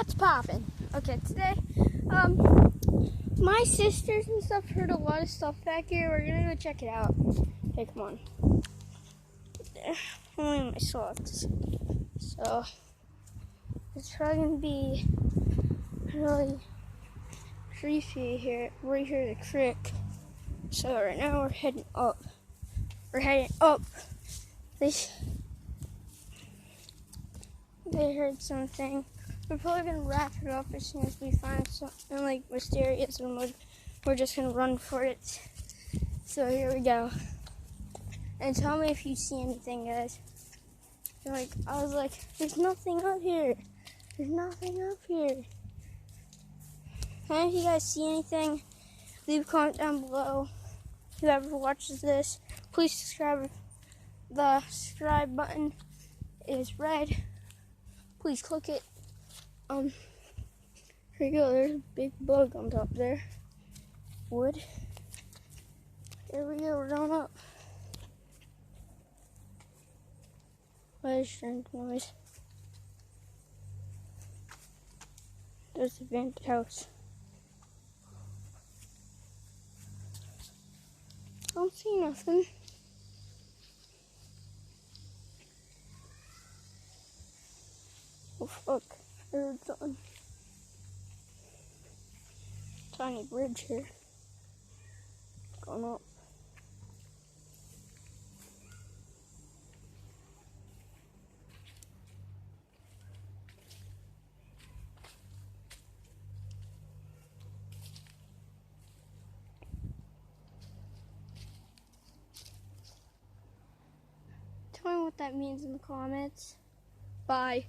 What's poppin'? Okay, today, my sisters and stuff heard a lot of stuff back here. We're gonna go check it out. Okay, come on. Only my socks. So, it's probably gonna be really creepy here. We're here at the creek. So right now we're heading up. They heard something. We're probably gonna wrap it up as soon as we find something like mysterious, and we're just gonna run for it. So here we go. And tell me if you see anything, guys. I was like, there's nothing up here. There's nothing up here. And if you guys see anything, leave a comment down below. Whoever watches this, please subscribe. The subscribe button is red. Please click it. Here we go. There's a big bug on top there. Wood. Here we go. We're going up. What is strange noise? There's the abandoned house. I don't see nothing. Oh fuck, I heard something. Tiny bridge here. Going up. Tell me what that means in the comments. Bye.